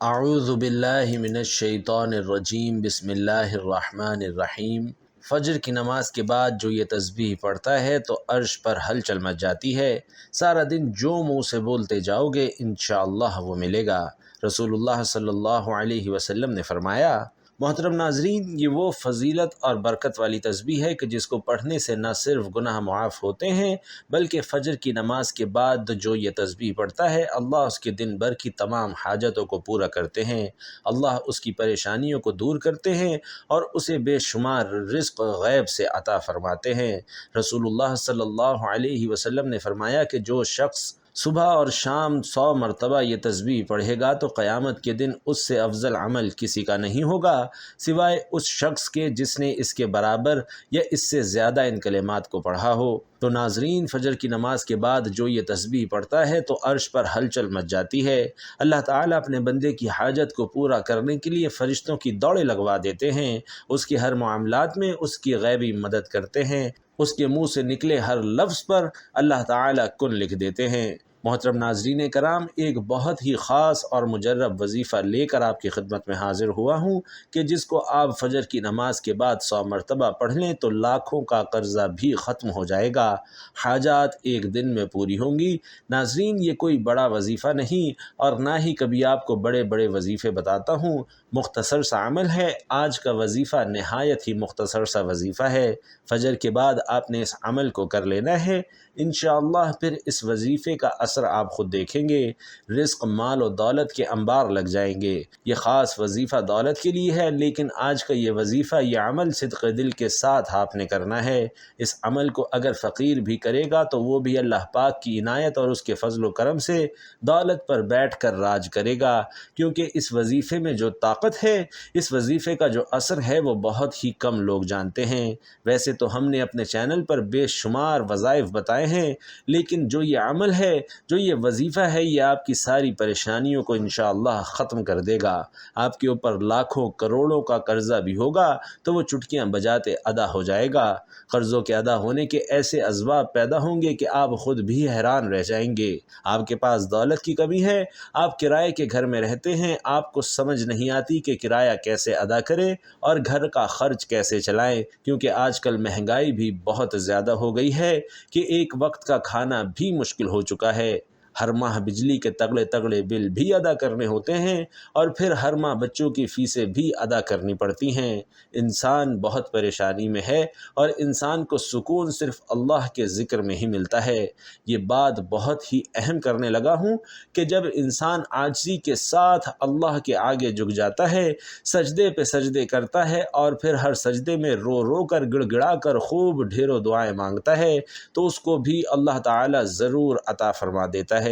اعوذ باللہ من الشیطان الرجیم، بسم اللہ الرحمن الرحیم۔ فجر کی نماز کے بعد جو یہ تسبیح پڑھتا ہے تو عرش پر ہلچل مچ جاتی ہے۔ سارا دن جو منہ سے بولتے جاؤ گے انشاءاللہ وہ ملے گا۔ رسول اللہ صلی اللہ علیہ وسلم نے فرمایا۔ محترم ناظرین، یہ وہ فضیلت اور برکت والی تسبیح ہے کہ جس کو پڑھنے سے نہ صرف گناہ معاف ہوتے ہیں بلکہ فجر کی نماز کے بعد جو یہ تسبیح پڑھتا ہے اللہ اس کے دن بھر کی تمام حاجتوں کو پورا کرتے ہیں، اللہ اس کی پریشانیوں کو دور کرتے ہیں اور اسے بے شمار رزق غیب سے عطا فرماتے ہیں۔ رسول اللہ صلی اللہ علیہ وسلم نے فرمایا کہ جو شخص صبح اور شام 100 مرتبہ یہ تسبیح پڑھے گا تو قیامت کے دن اس سے افضل عمل کسی کا نہیں ہوگا سوائے اس شخص کے جس نے اس کے برابر یا اس سے زیادہ ان کلمات کو پڑھا ہو۔ تو ناظرین، فجر کی نماز کے بعد جو یہ تسبیح پڑھتا ہے تو عرش پر ہلچل مچ جاتی ہے۔ اللہ تعالیٰ اپنے بندے کی حاجت کو پورا کرنے کے لیے فرشتوں کی دوڑیں لگوا دیتے ہیں، اس کے ہر معاملات میں اس کی غیبی مدد کرتے ہیں، اس کے منہ سے نکلے ہر لفظ پر اللہ تعالیٰ کن لکھ دیتے ہیں۔ محترم ناظرین کرام، ایک بہت ہی خاص اور مجرب وظیفہ لے کر آپ کی خدمت میں حاضر ہوا ہوں کہ جس کو آپ فجر کی نماز کے بعد 100 مرتبہ پڑھ لیں تو لاکھوں کا قرضہ بھی ختم ہو جائے گا، حاجات ایک دن میں پوری ہوں گی۔ ناظرین، یہ کوئی بڑا وظیفہ نہیں اور نہ ہی کبھی آپ کو بڑے بڑے وظیفے بتاتا ہوں، مختصر سا عمل ہے۔ آج کا وظیفہ نہایت ہی مختصر سا وظیفہ ہے۔ فجر کے بعد آپ نے اس عمل کو کر لینا ہے، انشاءاللہ پھر اس وظیفے کا اثر آپ خود دیکھیں گے، رزق، مال و دولت کے انبار لگ جائیں گے۔ یہ خاص وظیفہ دولت کے لیے ہے، لیکن آج کا یہ وظیفہ، یہ عمل صدق دل کے ساتھ آپ نے کرنا ہے۔ اس عمل کو اگر فقیر بھی کرے گا تو وہ بھی اللہ پاک کی عنایت اور اس کے فضل و کرم سے دولت پر بیٹھ کر راج کرے گا، کیونکہ اس وظیفے میں جو طاقت ہے، اس وظیفے کا جو اثر ہے وہ بہت ہی کم لوگ جانتے ہیں۔ ویسے تو ہم نے اپنے چینل پر بے شمار وظائف بتائے ہیں، لیکن جو یہ عمل ہے، جو یہ وظیفہ ہے، یہ آپ کی ساری پریشانیوں کو انشاءاللہ ختم کر دے گا۔ آپ کے اوپر لاکھوں کروڑوں کا قرضہ بھی ہوگا تو وہ چٹکیاں بجاتے ادا ہو جائے گا۔ قرضوں کے ادا ہونے کے ایسے اسباب پیدا ہوں گے کہ آپ خود بھی حیران رہ جائیں گے۔ آپ کے پاس دولت کی کمی ہے، آپ کرائے کے گھر میں رہتے ہیں، آپ کو سمجھ نہیں آتی کہ کرایہ کیسے ادا کریں اور گھر کا خرچ کیسے چلائیں، کیونکہ آج کل مہنگائی بھی بہت زیادہ ہو گئی ہے کہ ایک وقت کا کھانا بھی مشکل ہو چکا ہے۔ ہر ماہ بجلی کے تگڑے تگڑے بل بھی ادا کرنے ہوتے ہیں اور پھر ہر ماہ بچوں کی فیسیں بھی ادا کرنی پڑتی ہیں۔ انسان بہت پریشانی میں ہے اور انسان کو سکون صرف اللہ کے ذکر میں ہی ملتا ہے۔ یہ بات بہت ہی اہم کرنے لگا ہوں کہ جب انسان عاجزی کے ساتھ اللہ کے آگے جھک جاتا ہے، سجدے پہ سجدے کرتا ہے اور پھر ہر سجدے میں رو رو کر گڑ گڑا کر خوب ڈھیروں دعائیں مانگتا ہے تو اس کو بھی اللہ تعالیٰ ضرور عطا فرما دیتا ہے۔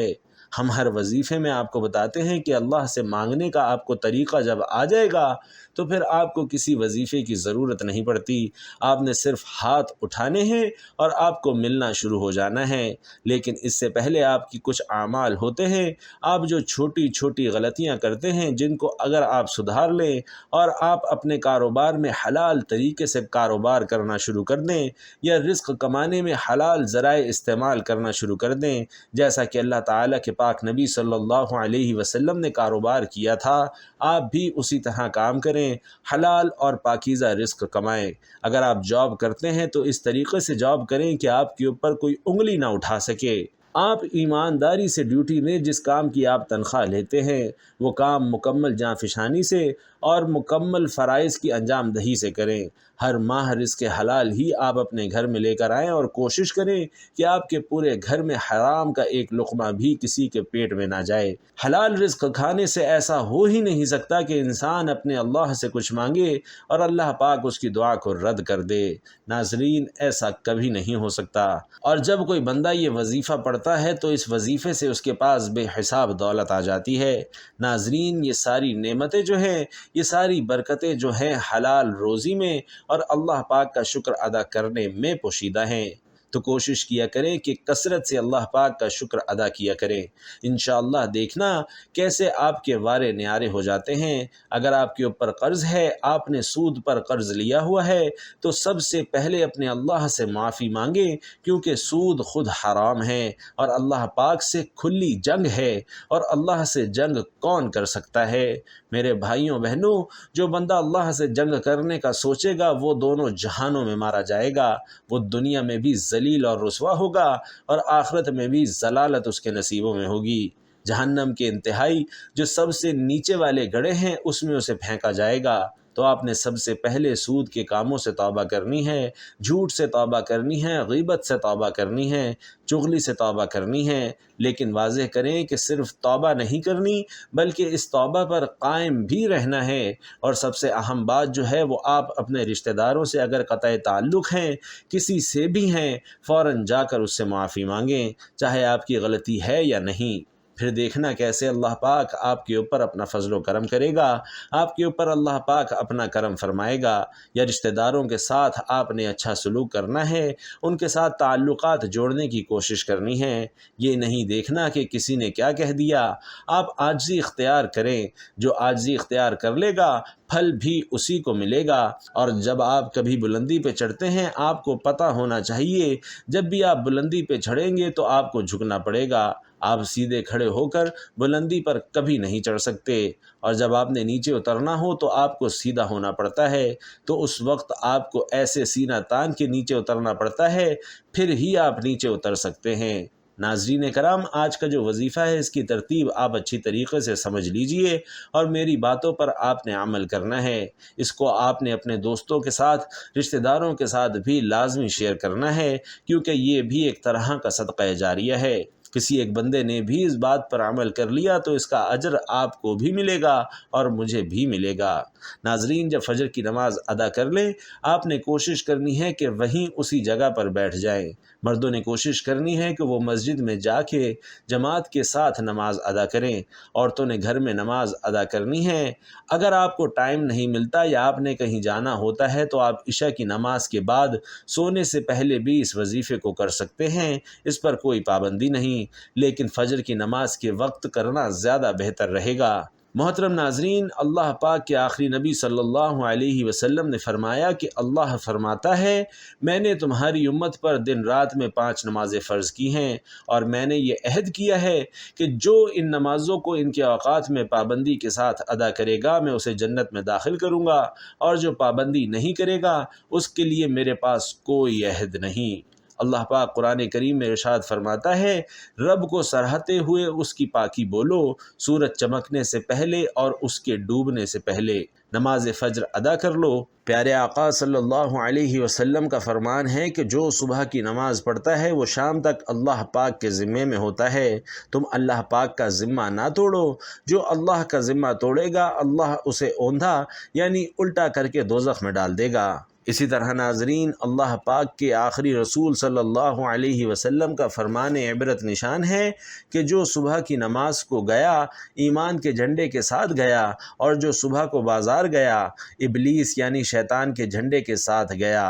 ہم ہر وظیفے میں آپ کو بتاتے ہیں کہ اللہ سے مانگنے کا آپ کو طریقہ جب آ جائے گا تو پھر آپ کو کسی وظیفے کی ضرورت نہیں پڑتی، آپ نے صرف ہاتھ اٹھانے ہیں اور آپ کو ملنا شروع ہو جانا ہے۔ لیکن اس سے پہلے آپ کی کچھ اعمال ہوتے ہیں، آپ جو چھوٹی چھوٹی غلطیاں کرتے ہیں جن کو اگر آپ سدھار لیں اور آپ اپنے کاروبار میں حلال طریقے سے کاروبار کرنا شروع کر دیں یا رزق کمانے میں حلال ذرائع استعمال کرنا شروع کر دیں، جیسا کہ اللہ تعالیٰ کے پاک نبی صلی اللہ علیہ وسلم نے کاروبار کیا تھا، آپ بھی اسی طرح کام کریں، حلال اور پاکیزہ رزق کمائیں۔ اگر آپ جاب کرتے ہیں تو اس طریقے سے جاب کریں کہ آپ کے اوپر کوئی انگلی نہ اٹھا سکے۔ آپ ایمانداری سے ڈیوٹی میں جس کام کی آپ تنخواہ لیتے ہیں وہ کام مکمل جانفشانی سے اور مکمل فرائض کی انجام دہی سے کریں۔ ہر ماہ رزق حلال ہی آپ اپنے گھر میں لے کر آئیں اور کوشش کریں کہ آپ کے پورے گھر میں حرام کا ایک لقمہ بھی کسی کے پیٹ میں نہ جائے۔ حلال رزق کھانے سے ایسا ہو ہی نہیں سکتا کہ انسان اپنے اللہ سے کچھ مانگے اور اللہ پاک اس کی دعا کو رد کر دے۔ ناظرین، ایسا کبھی نہیں ہو سکتا۔ اور جب کوئی بندہ یہ وظیفہ پڑھتا ہے تو اس وظیفے سے اس کے پاس بے حساب دولت آ جاتی ہے۔ ناظرین، یہ ساری نعمتیں جو ہیں، یہ ساری برکتیں جو ہیں حلال روزی میں اور اللہ پاک کا شکر ادا کرنے میں پوشیدہ ہیں۔ تو کوشش کیا کریں کہ کثرت سے اللہ پاک کا شکر ادا کیا کریں۔ انشاءاللہ دیکھنا کیسے آپ کے وارے نیارے ہو جاتے ہیں۔ اگر آپ کے اوپر قرض ہے، آپ نے سود پر قرض لیا ہوا ہے، تو سب سے پہلے اپنے اللہ سے معافی مانگیں، کیونکہ سود خود حرام ہے اور اللہ پاک سے کھلی جنگ ہے، اور اللہ سے جنگ کون کر سکتا ہے؟ میرے بھائیوں بہنوں، جو بندہ اللہ سے جنگ کرنے کا سوچے گا وہ دونوں جہانوں میں مارا جائے گا، وہ دنیا میں بھی ذلیل اور رسوا ہوگا اور آخرت میں بھی ضلالت اس کے نصیبوں میں ہوگی۔ جہنم کے انتہائی جو سب سے نیچے والے گڑھے ہیں اس میں اسے پھینکا جائے گا۔ تو آپ نے سب سے پہلے سود کے کاموں سے توبہ کرنی ہے، جھوٹ سے توبہ کرنی ہے، غیبت سے توبہ کرنی ہے، چغلی سے توبہ کرنی ہے، لیکن واضح کریں کہ صرف توبہ نہیں کرنی بلکہ اس توبہ پر قائم بھی رہنا ہے۔ اور سب سے اہم بات جو ہے وہ آپ اپنے رشتہ داروں سے اگر قطع تعلق ہیں، کسی سے بھی ہیں، فوراً جا کر اس سے معافی مانگیں، چاہے آپ کی غلطی ہے یا نہیں۔ پھر دیکھنا کیسے اللہ پاک آپ کے اوپر اپنا فضل و کرم کرے گا، آپ کے اوپر اللہ پاک اپنا کرم فرمائے گا۔ یا رشتہ داروں کے ساتھ آپ نے اچھا سلوک کرنا ہے، ان کے ساتھ تعلقات جوڑنے کی کوشش کرنی ہے۔ یہ نہیں دیکھنا کہ کسی نے کیا کہہ دیا۔ آپ عاجزی اختیار کریں، جو عاجزی اختیار کر لے گا پھل بھی اسی کو ملے گا۔ اور جب آپ کبھی بلندی پہ چڑھتے ہیں، آپ کو پتہ ہونا چاہیے جب بھی آپ بلندی پہ چڑھیں گے تو آپ کو جھکنا پڑے گا، آپ سیدھے کھڑے ہو کر بلندی پر کبھی نہیں چڑھ سکتے، اور جب آپ نے نیچے اترنا ہو تو آپ کو سیدھا ہونا پڑتا ہے، تو اس وقت آپ کو ایسے سینہ تان کے نیچے اترنا پڑتا ہے، پھر ہی آپ نیچے اتر سکتے ہیں۔ ناظرین کرام، آج کا جو وظیفہ ہے اس کی ترتیب آپ اچھی طریقے سے سمجھ لیجئے اور میری باتوں پر آپ نے عمل کرنا ہے۔ اس کو آپ نے اپنے دوستوں کے ساتھ، رشتہ داروں کے ساتھ بھی لازمی شیئر کرنا ہے، کیونکہ یہ بھی ایک طرح کا صدقہ جاریہ ہے۔ کسی ایک بندے نے بھی اس بات پر عمل کر لیا تو اس کا اجر آپ کو بھی ملے گا اور مجھے بھی ملے گا۔ ناظرین، جب فجر کی نماز ادا کر لیں، آپ نے کوشش کرنی ہے کہ وہیں اسی جگہ پر بیٹھ جائیں۔ مردوں نے کوشش کرنی ہے کہ وہ مسجد میں جا کے جماعت کے ساتھ نماز ادا کریں، عورتوں نے گھر میں نماز ادا کرنی ہے۔ اگر آپ کو ٹائم نہیں ملتا یا آپ نے کہیں جانا ہوتا ہے تو آپ عشاء کی نماز کے بعد سونے سے پہلے بھی اس وظیفے کو کر سکتے ہیں، اس پر کوئی پابندی نہیں، لیکن فجر کی نماز کے وقت کرنا زیادہ بہتر رہے گا۔ محترم ناظرین، اللہ پاک کے آخری نبی صلی اللہ علیہ وسلم نے فرمایا کہ اللہ فرماتا ہے، میں نے تمہاری امت پر دن رات میں 5 نمازیں فرض کی ہیں، اور میں نے یہ عہد کیا ہے کہ جو ان نمازوں کو ان کے اوقات میں پابندی کے ساتھ ادا کرے گا میں اسے جنت میں داخل کروں گا، اور جو پابندی نہیں کرے گا اس کے لیے میرے پاس کوئی عہد نہیں۔ اللہ پاک قرآن کریم میں ارشاد فرماتا ہے، رب کو سراہتے ہوئے اس کی پاکی بولو، سورج چمکنے سے پہلے اور اس کے ڈوبنے سے پہلے نماز فجر ادا کر لو۔ پیارے آقا صلی اللہ علیہ وسلم کا فرمان ہے کہ جو صبح کی نماز پڑھتا ہے وہ شام تک اللہ پاک کے ذمے میں ہوتا ہے۔ تم اللہ پاک کا ذمہ نہ توڑو، جو اللہ کا ذمہ توڑے گا اللہ اسے اوندھا یعنی الٹا کر کے دوزخ میں ڈال دے گا۔ اسی طرح ناظرین، اللہ پاک کے آخری رسول صلی اللہ علیہ وسلم کا فرمان عبرت نشان ہے کہ جو صبح کی نماز کو گیا ایمان کے جھنڈے کے ساتھ گیا، اور جو صبح کو بازار گیا ابلیس یعنی شیطان کے جھنڈے کے ساتھ گیا۔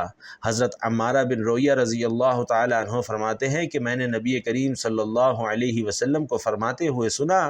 حضرت عمارہ بن رویہ رضی اللہ تعالی عنہ فرماتے ہیں کہ میں نے نبی کریم صلی اللہ علیہ وسلم کو فرماتے ہوئے سنا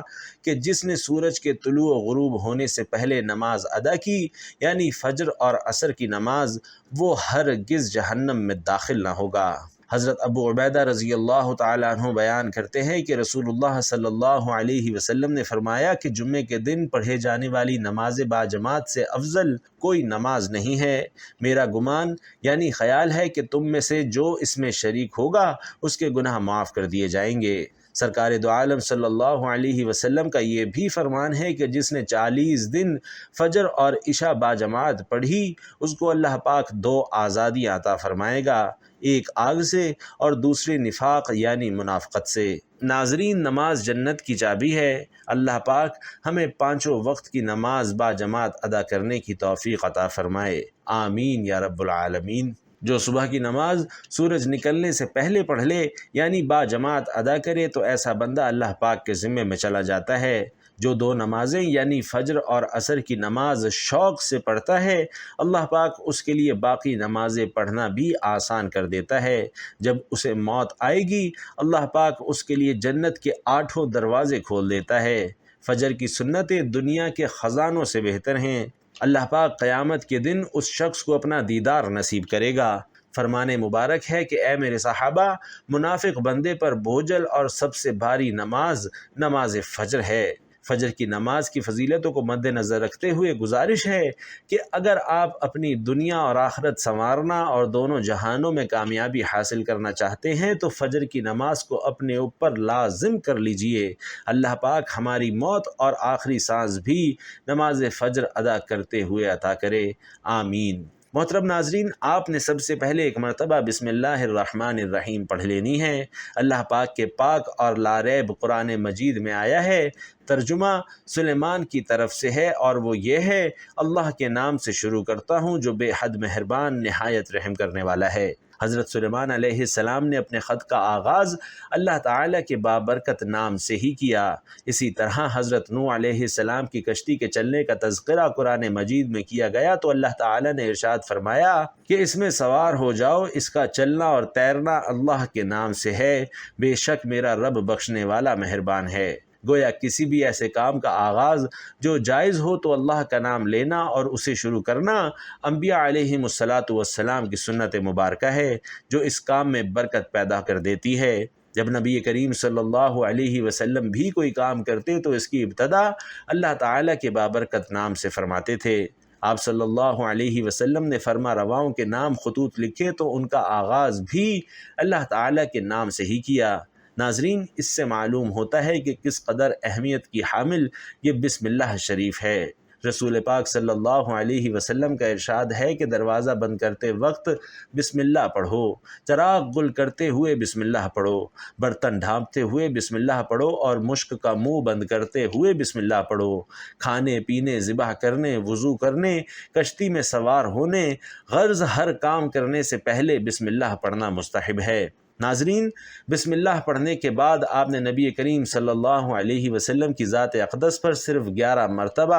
کہ جس نے سورج کے طلوع و غروب ہونے سے پہلے نماز ادا کی یعنی فجر اور عصر کی نماز، وہ ہرگز جہنم میں داخل نہ ہوگا۔ حضرت ابو عبیدہ رضی اللہ تعالیٰ عنہ بیان کرتے ہیں کہ رسول اللہ صلی اللہ علیہ وسلم نے فرمایا کہ جمعے کے دن پڑھے جانے والی نماز باجماعت سے افضل کوئی نماز نہیں ہے۔ میرا گمان یعنی خیال ہے کہ تم میں سے جو اس میں شریک ہوگا اس کے گناہ معاف کر دیے جائیں گے۔ سرکار دو عالم صلی اللہ علیہ وسلم کا یہ بھی فرمان ہے کہ جس نے 40 دن فجر اور عشاء باجماعت پڑھی اس کو اللہ پاک 2 آزادیاں عطا فرمائے گا، ایک آگ سے اور دوسری نفاق یعنی منافقت سے۔ ناظرین، نماز جنت کی چابی ہے۔ اللہ پاک ہمیں 5 وقت کی نماز باجماعت ادا کرنے کی توفیق عطا فرمائے، آمین یا رب العالمین۔ جو صبح کی نماز سورج نکلنے سے پہلے پڑھ لے یعنی باجماعت ادا کرے تو ایسا بندہ اللہ پاک کے ذمے میں چلا جاتا ہے۔ جو دو نمازیں یعنی فجر اور عصر کی نماز شوق سے پڑھتا ہے، اللہ پاک اس کے لیے باقی نمازیں پڑھنا بھی آسان کر دیتا ہے۔ جب اسے موت آئے گی، اللہ پاک اس کے لیے جنت کے 8 دروازے کھول دیتا ہے۔ فجر کی سنتیں دنیا کے خزانوں سے بہتر ہیں۔ اللہ پاک قیامت کے دن اس شخص کو اپنا دیدار نصیب کرے گا۔ فرمان مبارک ہے کہ اے میرے صحابہ، منافق بندے پر بوجھل اور سب سے بھاری نماز نماز فجر ہے۔ فجر کی نماز کی فضیلتوں کو مد نظر رکھتے ہوئے گزارش ہے کہ اگر آپ اپنی دنیا اور آخرت سنوارنا اور دونوں جہانوں میں کامیابی حاصل کرنا چاہتے ہیں تو فجر کی نماز کو اپنے اوپر لازم کر لیجئے۔ اللہ پاک ہماری موت اور آخری سانس بھی نماز فجر ادا کرتے ہوئے عطا کرے، آمین۔ محترم ناظرین، آپ نے سب سے پہلے ایک مرتبہ بسم اللہ الرحمن الرحیم پڑھ لینی ہے۔ اللہ پاک کے پاک اور لاریب قرآن مجید میں آیا ہے، ترجمہ سلیمان کی طرف سے ہے اور وہ یہ ہے: اللہ کے نام سے شروع کرتا ہوں جو بے حد مہربان نہایت رحم کرنے والا ہے۔ حضرت سلیمان علیہ السلام نے اپنے خط کا آغاز اللہ تعالیٰ کے بابرکت نام سے ہی کیا۔ اسی طرح حضرت نوح علیہ السلام کی کشتی کے چلنے کا تذکرہ قرآن مجید میں کیا گیا تو اللہ تعالیٰ نے ارشاد فرمایا کہ اس میں سوار ہو جاؤ، اس کا چلنا اور تیرنا اللہ کے نام سے ہے، بے شک میرا رب بخشنے والا مہربان ہے۔ گویا کسی بھی ایسے کام کا آغاز جو جائز ہو تو اللہ کا نام لینا اور اسے شروع کرنا انبیاء علیہم السلام کی سنت مبارکہ ہے جو اس کام میں برکت پیدا کر دیتی ہے۔ جب نبی کریم صلی اللہ علیہ وسلم بھی کوئی کام کرتے تو اس کی ابتدا اللہ تعالیٰ کے بابرکت نام سے فرماتے تھے۔ آپ صلی اللہ علیہ وسلم نے فرما رواؤں کے نام خطوط لکھے تو ان کا آغاز بھی اللہ تعالیٰ کے نام سے ہی کیا۔ ناظرین، اس سے معلوم ہوتا ہے کہ کس قدر اہمیت کی حامل یہ بسم اللہ شریف ہے۔ رسول پاک صلی اللہ علیہ وسلم کا ارشاد ہے کہ دروازہ بند کرتے وقت بسم اللہ پڑھو، چراغ گل کرتے ہوئے بسم اللہ پڑھو، برتن ڈھانپتے ہوئے بسم اللہ پڑھو اور مشک کا منہ بند کرتے ہوئے بسم اللہ پڑھو۔ کھانے پینے، ذبح کرنے، وضو کرنے، کشتی میں سوار ہونے، غرض ہر کام کرنے سے پہلے بسم اللہ پڑھنا مستحب ہے۔ ناظرین، بسم اللہ پڑھنے کے بعد آپ نے نبی کریم صلی اللہ علیہ وسلم کی ذات اقدس پر صرف 11 مرتبہ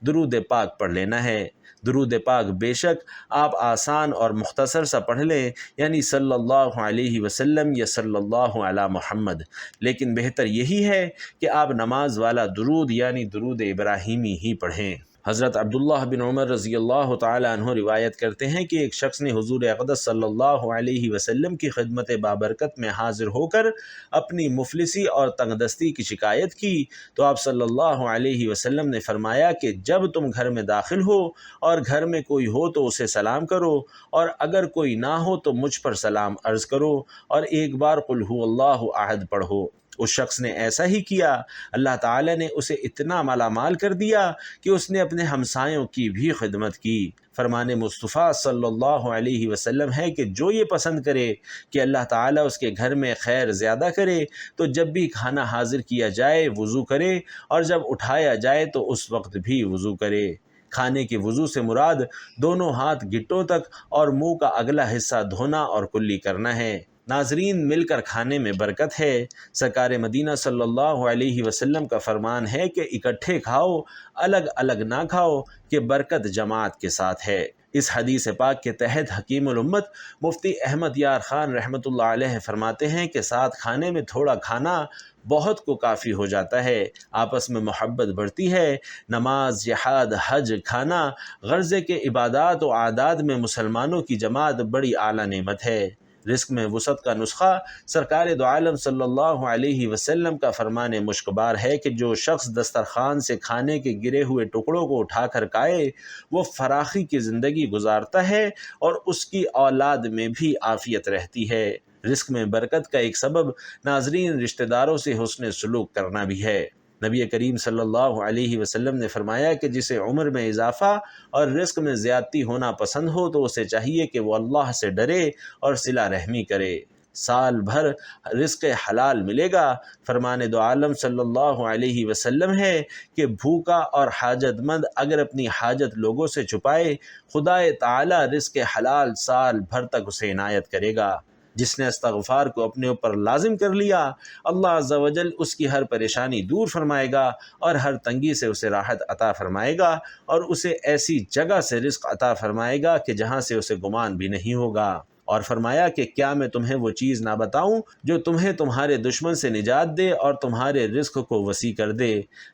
درود پاک پڑھ لینا ہے۔ درود پاک بے شک آپ آسان اور مختصر سا پڑھ لیں، یعنی صلی اللہ علیہ وسلم یا صلی اللہ علی محمد، لیکن بہتر یہی ہے کہ آپ نماز والا درود یعنی درود ابراہیمی ہی پڑھیں۔ حضرت عبداللہ بن عمر رضی اللہ تعالی عنہ روایت کرتے ہیں کہ ایک شخص نے حضور اقدس صلی اللہ علیہ وسلم کی خدمت بابرکت میں حاضر ہو کر اپنی مفلسی اور تنگ دستی کی شکایت کی تو آپ صلی اللہ علیہ وسلم نے فرمایا کہ جب تم گھر میں داخل ہو اور گھر میں کوئی ہو تو اسے سلام کرو، اور اگر کوئی نہ ہو تو مجھ پر سلام عرض کرو اور ایک بار قل هو اللہ احد پڑھو۔ اس شخص نے ایسا ہی کیا۔ اللہ تعالیٰ نے اسے اتنا مالا مال کر دیا کہ اس نے اپنے ہمسایوں کی بھی خدمت کی۔ فرمان مصطفیٰ صلی اللہ علیہ وسلم ہے کہ جو یہ پسند کرے کہ اللہ تعالیٰ اس کے گھر میں خیر زیادہ کرے تو جب بھی کھانا حاضر کیا جائے وضو کرے، اور جب اٹھایا جائے تو اس وقت بھی وضو کرے۔ کھانے کے وضو سے مراد دونوں ہاتھ گٹوں تک اور منہ کا اگلا حصہ دھونا اور کلی کرنا ہے۔ ناظرین، مل کر کھانے میں برکت ہے۔ سرکار مدینہ صلی اللہ علیہ وسلم کا فرمان ہے کہ اکٹھے کھاؤ، الگ الگ نہ کھاؤ، کہ برکت جماعت کے ساتھ ہے۔ اس حدیث پاک کے تحت حکیم الامت مفتی احمد یار خان رحمۃ اللہ علیہ فرماتے ہیں کہ ساتھ کھانے میں تھوڑا کھانا بہت کو کافی ہو جاتا ہے، آپس میں محبت بڑھتی ہے۔ نماز، جہاد، حج، کھانا، غرضے کے عبادات و عادات میں مسلمانوں کی جماعت بڑی اعلیٰ نعمت ہے۔ رزق میں وسعت کا نسخہ سرکار دو عالم صلی اللہ علیہ وسلم کا فرمان مشکبار ہے کہ جو شخص دسترخوان سے کھانے کے گرے ہوئے ٹکڑوں کو اٹھا کر کھائے وہ فراخی کی زندگی گزارتا ہے اور اس کی اولاد میں بھی عافیت رہتی ہے۔ رزق میں برکت کا ایک سبب ناظرین رشتہ داروں سے حسن سلوک کرنا بھی ہے۔ نبی کریم صلی اللہ علیہ وسلم نے فرمایا کہ جسے عمر میں اضافہ اور رزق میں زیادتی ہونا پسند ہو تو اسے چاہیے کہ وہ اللہ سے ڈرے اور صلہ رحمی کرے۔ سال بھر رزق حلال ملے گا۔ فرمان دو عالم صلی اللہ علیہ وسلم ہے کہ بھوکا اور حاجت مند اگر اپنی حاجت لوگوں سے چھپائے، خدا تعالی رزق حلال سال بھر تک اسے عنایت کرے گا۔ جس نے استغفار کو اپنے اوپر لازم کر لیا، اللہ عز و جل اس کی ہر پریشانی دور فرمائے گا اور ہر تنگی سے اسے راحت عطا فرمائے گا، اور اسے ایسی جگہ سے رزق عطا فرمائے گا کہ جہاں سے اسے گمان بھی نہیں ہوگا۔ اور فرمایا کہ کیا میں تمہیں وہ چیز نہ بتاؤں جو تمہیں تمہارے دشمن سے نجات دے اور تمہارے رزق کو وسیع کر دے۔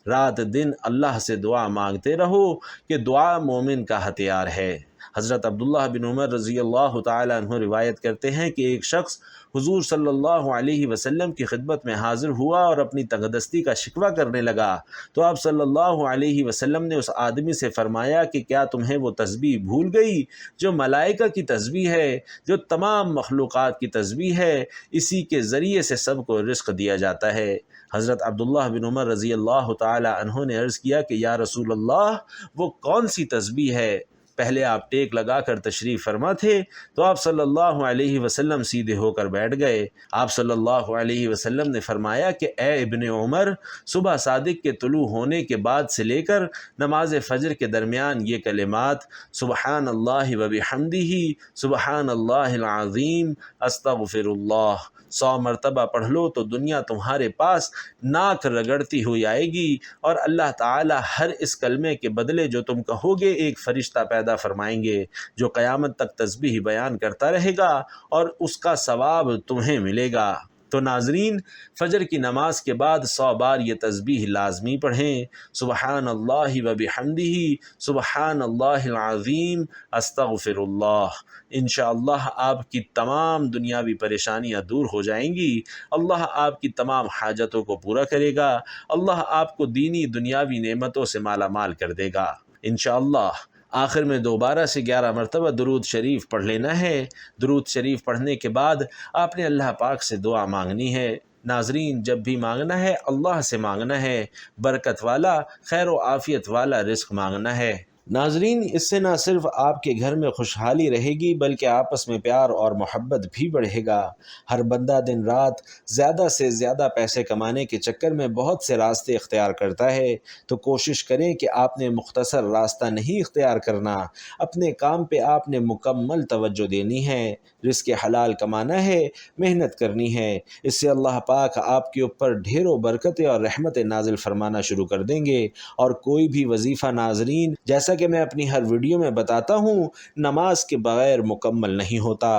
رات دن اللہ سے دعا مانگتے رہو کہ دعا مومن کا ہتھیار ہے۔ حضرت عبداللہ بن عمر رضی اللہ تعالیٰ عنہ روایت کرتے ہیں کہ ایک شخص حضور صلی اللہ علیہ وسلم کی خدمت میں حاضر ہوا اور اپنی تنگدستی کا شکوہ کرنے لگا، تو آپ صلی اللہ علیہ وسلم نے اس آدمی سے فرمایا کہ کیا تمہیں وہ تسبیح بھول گئی جو ملائکہ کی تسبیح ہے، جو تمام مخلوقات کی تسبیح ہے، اسی کے ذریعے سے سب کو رزق دیا جاتا ہے۔ حضرت عبداللہ بن عمر رضی اللہ تعالی عنہ نے عرض کیا کہ یا رسول اللہ، وہ کون سی تسبیح ہے؟ پہلے آپ ٹیک لگا کر تشریف فرما تھے تو آپ صلی اللہ علیہ وسلم سیدھے ہو کر بیٹھ گئے۔ آپ صلی اللہ علیہ وسلم نے فرمایا کہ اے ابن عمر، صبح صادق کے طلوع ہونے کے بعد سے لے کر نماز فجر کے درمیان یہ کلمات سبحان اللہ و بحمدہ سبحان اللہ العظیم استغفر اللہ 100 مرتبہ پڑھ لو تو دنیا تمہارے پاس ناک رگڑتی ہوئی آئے گی، اور اللہ تعالی ہر اس کلمے کے بدلے جو تم کہو گے ایک فرشتہ پیدا فرمائیں گے جو قیامت تک تسبیح بیان کرتا رہے گا، اور اس کا ثواب تمہیں ملے گا۔ تو ناظرین، فجر کی نماز کے بعد 100 بار یہ تسبیح لازمی پڑھیں، سبحان اللہ و بحمدہ سبحان اللہ العظیم استغفر اللہ۔ انشاءاللہ آپ کی تمام دنیاوی پریشانیاں دور ہو جائیں گی، اللہ آپ کی تمام حاجتوں کو پورا کرے گا، اللہ آپ کو دینی دنیاوی نعمتوں سے مالا مال کر دے گا انشاءاللہ۔ آخر میں دوبارہ سے 11 مرتبہ درود شریف پڑھ لینا ہے۔ درود شریف پڑھنے کے بعد آپ نے اللہ پاک سے دعا مانگنی ہے۔ ناظرین، جب بھی مانگنا ہے اللہ سے مانگنا ہے، برکت والا، خیر و عافیت والا رزق مانگنا ہے۔ ناظرین، اس سے نہ صرف آپ کے گھر میں خوشحالی رہے گی بلکہ آپس میں پیار اور محبت بھی بڑھے گا۔ ہر بندہ دن رات زیادہ سے زیادہ پیسے کمانے کے چکر میں بہت سے راستے اختیار کرتا ہے، تو کوشش کریں کہ آپ نے مختصر راستہ نہیں اختیار کرنا، اپنے کام پہ آپ نے مکمل توجہ دینی ہے، رزق حلال کمانا ہے، محنت کرنی ہے۔ اس سے اللہ پاک آپ کے اوپر ڈھیروں برکتیں اور رحمتیں نازل فرمانا شروع کر دیں گے۔ اور کوئی بھی وظیفہ ناظرین، جیسا کہ میں اپنی ہر ویڈیو میں بتاتا ہوں، نماز کے بغیر مکمل نہیں ہوتا۔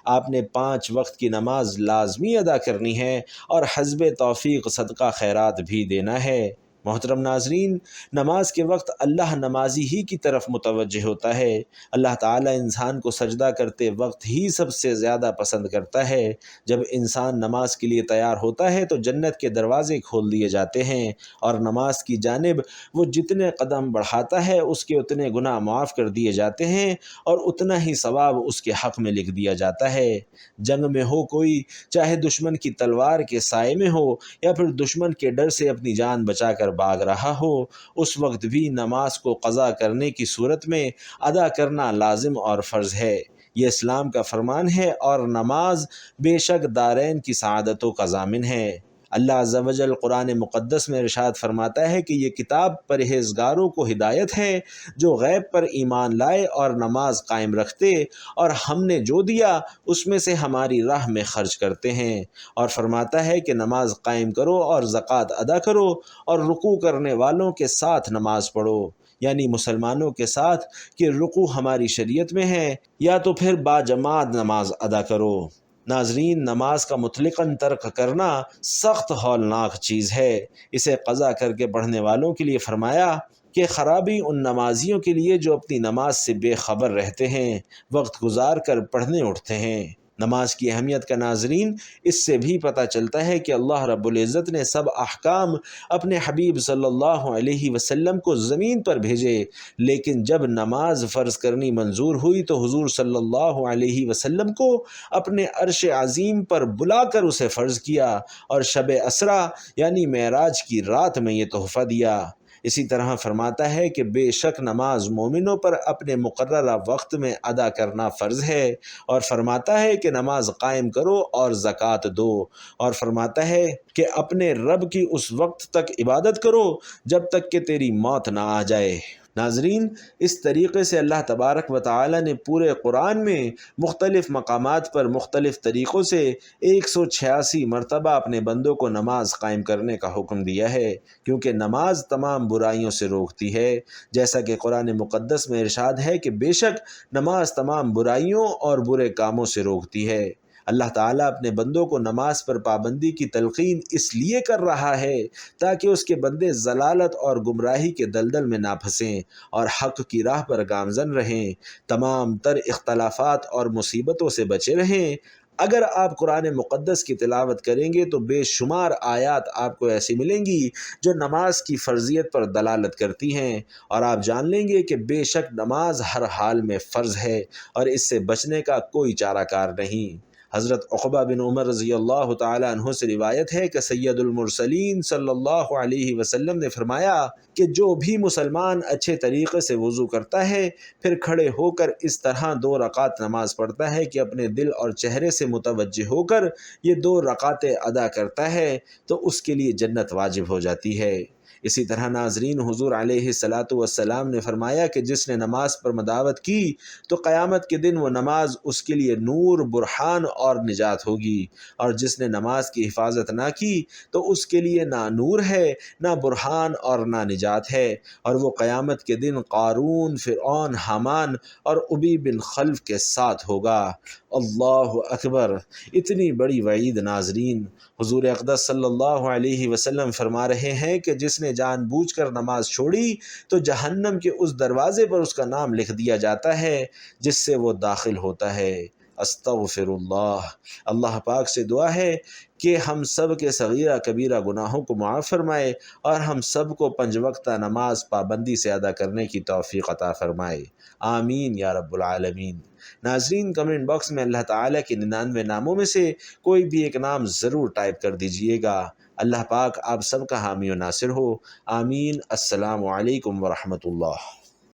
آپ نے 5 وقت کی نماز لازمی ادا کرنی ہے اور حسب توفیق صدقہ خیرات بھی دینا ہے۔ محترم ناظرین، نماز کے وقت اللہ نمازی ہی کی طرف متوجہ ہوتا ہے۔ اللہ تعالیٰ انسان کو سجدہ کرتے وقت ہی سب سے زیادہ پسند کرتا ہے۔ جب انسان نماز کے لیے تیار ہوتا ہے تو جنت کے دروازے کھول دیے جاتے ہیں، اور نماز کی جانب وہ جتنے قدم بڑھاتا ہے اس کے اتنے گناہ معاف کر دیے جاتے ہیں، اور اتنا ہی ثواب اس کے حق میں لکھ دیا جاتا ہے۔ جنگ میں ہو کوئی، چاہے دشمن کی تلوار کے سائے میں ہو یا پھر دشمن کے ڈر سے اپنی جان بچا کر بھاگ رہا ہو، اس وقت بھی نماز کو قضا کرنے کی صورت میں ادا کرنا لازم اور فرض ہے۔ یہ اسلام کا فرمان ہے، اور نماز بے شک دارین کی سعادتوں کا ضامن ہے۔ اللہ عز و جل قرآن مقدس میں ارشاد فرماتا ہے کہ یہ کتاب پرہیزگاروں کو ہدایت ہے جو غیب پر ایمان لائے اور نماز قائم رکھتے، اور ہم نے جو دیا اس میں سے ہماری راہ میں خرچ کرتے ہیں۔ اور فرماتا ہے کہ نماز قائم کرو اور زکوٰۃ ادا کرو، اور رکوع کرنے والوں کے ساتھ نماز پڑھو، یعنی مسلمانوں کے ساتھ، کہ رکوع ہماری شریعت میں ہے، یا تو پھر باجماعت نماز ادا کرو۔ ناظرین، نماز کا مطلقاً ترک کرنا سخت ہولناک چیز ہے۔ اسے قضا کر کے پڑھنے والوں کے لیے فرمایا کہ خرابی ان نمازیوں کے لیے جو اپنی نماز سے بے خبر رہتے ہیں، وقت گزار کر پڑھنے اٹھتے ہیں۔ نماز کی اہمیت کا ناظرین اس سے بھی پتہ چلتا ہے کہ اللہ رب العزت نے سب احکام اپنے حبیب صلی اللہ علیہ وسلم کو زمین پر بھیجے، لیکن جب نماز فرض کرنی منظور ہوئی تو حضور صلی اللہ علیہ وسلم کو اپنے عرش عظیم پر بلا کر اسے فرض کیا، اور شب اسریٰ یعنی معراج کی رات میں یہ تحفہ دیا۔ اسی طرح فرماتا ہے کہ بے شک نماز مومنوں پر اپنے مقررہ وقت میں ادا کرنا فرض ہے، اور فرماتا ہے کہ نماز قائم کرو اور زکوٰۃ دو، اور فرماتا ہے کہ اپنے رب کی اس وقت تک عبادت کرو جب تک کہ تیری موت نہ آ جائے۔ ناظرین، اس طریقے سے اللہ تبارک و تعالی نے پورے قرآن میں مختلف مقامات پر مختلف طریقوں سے 186 مرتبہ اپنے بندوں کو نماز قائم کرنے کا حکم دیا ہے، کیونکہ نماز تمام برائیوں سے روکتی ہے، جیسا کہ قرآن مقدس میں ارشاد ہے کہ بے شک نماز تمام برائیوں اور برے کاموں سے روکتی ہے۔ اللہ تعالیٰ اپنے بندوں کو نماز پر پابندی کی تلقین اس لیے کر رہا ہے تاکہ اس کے بندے ضلالت اور گمراہی کے دلدل میں نہ پھنسیں اور حق کی راہ پر گامزن رہیں، تمام تر اختلافات اور مصیبتوں سے بچے رہیں۔ اگر آپ قرآن مقدس کی تلاوت کریں گے تو بے شمار آیات آپ کو ایسی ملیں گی جو نماز کی فرضیت پر دلالت کرتی ہیں، اور آپ جان لیں گے کہ بے شک نماز ہر حال میں فرض ہے اور اس سے بچنے کا کوئی چارہ کار نہیں۔ حضرت عقبہ بن عمر رضی اللہ تعالی عنہ سے روایت ہے کہ سید المرسلین صلی اللہ علیہ وسلم نے فرمایا کہ جو بھی مسلمان اچھے طریقے سے وضو کرتا ہے پھر کھڑے ہو کر اس طرح 2 رکعت نماز پڑھتا ہے کہ اپنے دل اور چہرے سے متوجہ ہو کر یہ 2 رکعتیں ادا کرتا ہے تو اس کے لیے جنت واجب ہو جاتی ہے۔ اسی طرح ناظرین، حضور علیہ الصلاۃ والسلام نے فرمایا کہ جس نے نماز پر مداوت کی تو قیامت کے دن وہ نماز اس کے لیے نور، برہان اور نجات ہوگی، اور جس نے نماز کی حفاظت نہ کی تو اس کے لیے نہ نور ہے، نہ برہان اور نہ نجات ہے، اور وہ قیامت کے دن قارون، فرعون، حامان اور ابی بن خلف کے ساتھ ہوگا۔ اللہ اکبر! اتنی بڑی وعید ناظرین! حضور اقدس صلی اللہ علیہ وسلم فرما رہے ہیں کہ جس نے جان بوجھ کر نماز چھوڑی تو جہنم کے اس دروازے پر اس کا نام لکھ دیا جاتا ہے جس سے وہ داخل ہوتا ہے۔ استغفر اللہ! اللہ پاک سے دعا ہے کہ ہم سب کے صغیرہ کبیرہ گناہوں کو معاف فرمائے اور ہم سب کو 5 وقتہ نماز پابندی سے ادا کرنے کی توفیق عطا فرمائے، آمین یا رب العالمین۔ ناظرین، کمنٹ باکس میں اللہ تعالیٰ کے 99 ناموں میں سے کوئی بھی ایک نام ضرور ٹائپ کر دیجئے گا۔ اللہ پاک آپ سب کا حامی و ناصر ہو، آمین۔ السلام علیکم ورحمۃ اللہ۔